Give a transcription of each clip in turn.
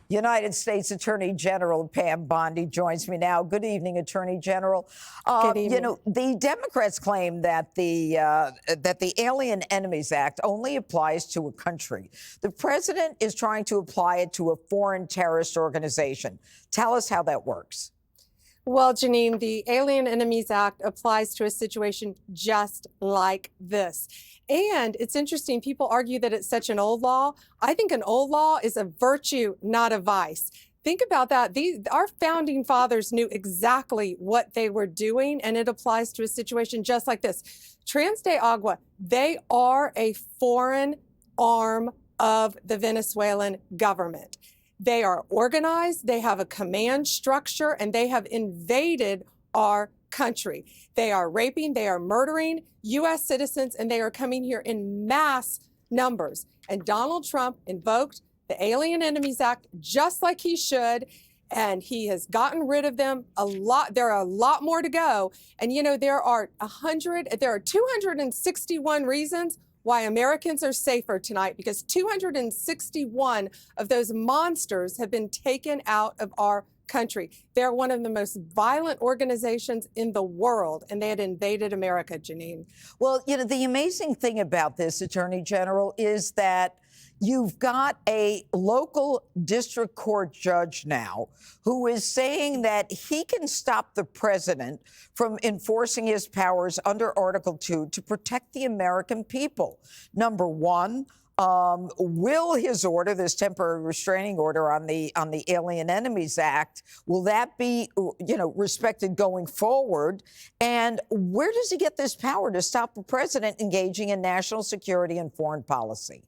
United States Attorney General Pam Bondi joins me now. Good evening, Attorney General. Good evening. You know, the Democrats claim that the Alien Enemies Act only applies to a country. The president is trying to apply it to a foreign terrorist organization. Tell us how that works. Well, Janine, the Alien Enemies Act applies to a situation just like this. And it's interesting, people argue that it's such an old law. I think an old law is a virtue, not a vice. Think about that. Our founding fathers knew exactly what they were doing, and it applies to a situation just like this. Trans de Agua, they are a foreign arm of the Venezuelan government. They are organized, they have a command structure, and they have invaded our country. They are raping, they are murdering U.S. citizens, and they are coming here in mass numbers. And Donald Trump invoked the Alien Enemies Act just like he should, and he has gotten rid of them a lot. There are a lot more to go. And you know, there are 261 reasons why Americans are safer tonight, because 261 of those monsters have been taken out of our country. They're one of the most violent organizations in the world, and they had invaded America, Janine. Well, you know, the amazing thing about this, Attorney General, is that you've got a local district court judge now who is saying that he can stop the president from enforcing his powers under Article 2 to protect the American people. Number one, will his order, this temporary restraining order on the Alien Enemies Act, will that be, you know, respected going forward? And where does he get this power to stop the president engaging in national security and foreign policy?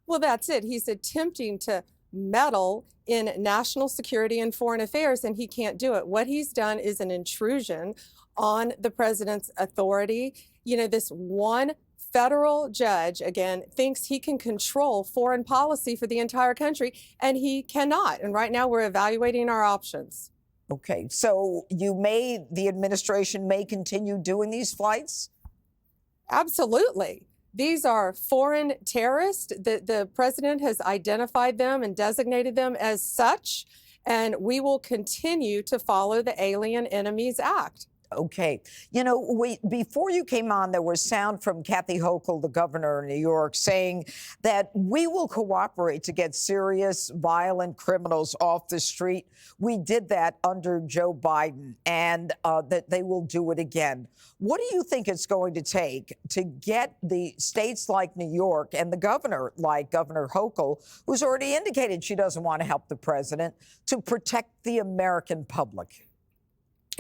Well, that's it. He's attempting to meddle in national security and foreign affairs, and he can't do it. What he's done is an intrusion on the president's authority. You know, this one federal judge, again, thinks he can control foreign policy for the entire country, and he cannot. And right now we're evaluating our options. Okay, so the administration may continue doing these flights? Absolutely. These are foreign terrorists. The president has identified them and designated them as such, and we will continue to follow the Alien Enemies Act. Okay. You know, before you came on, there was sound from Kathy Hochul, the governor of New York, saying that we will cooperate to get serious, violent criminals off the street. We did that under Joe Biden, and that they will do it again. What do you think it's going to take to get the states like New York and the governor, like Governor Hochul, who's already indicated she doesn't want to help the president, to protect the American public?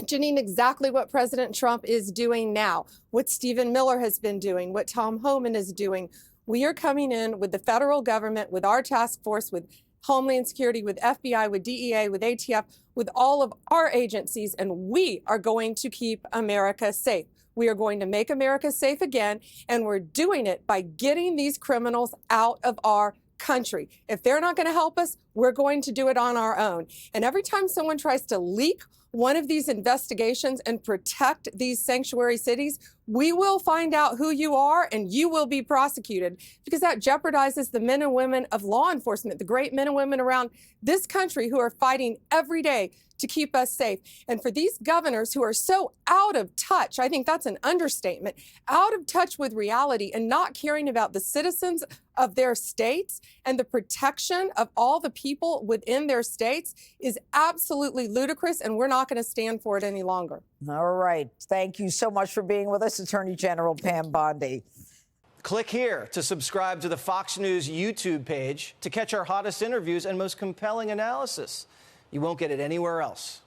Janine, exactly what President Trump is doing now, what Stephen Miller has been doing, what Tom Homan is doing. We are coming in with the federal government, with our task force, with Homeland Security, with FBI, with DEA, with ATF, with all of our agencies, and we are going to keep America safe. We are going to make America safe again, and we're doing it by getting these criminals out of our country. If they're not going to help us, we're going to do it on our own. And every time someone tries to leak one of these investigations and protect these sanctuary cities, we will find out who you are and you will be prosecuted, because that jeopardizes the men and women of law enforcement, the great men and women around this country who are fighting every day to keep us safe. And for these governors who are so out of touch, I think that's an understatement, out of touch with reality and not caring about the citizens of their states and the protection of all the people within their states is absolutely ludicrous, and we're not going to stand for it any longer. All right. Thank you so much for being with us, Attorney General Pam Bondi. Click here to subscribe to the Fox News YouTube page to catch our hottest interviews and most compelling analysis. You won't get it anywhere else.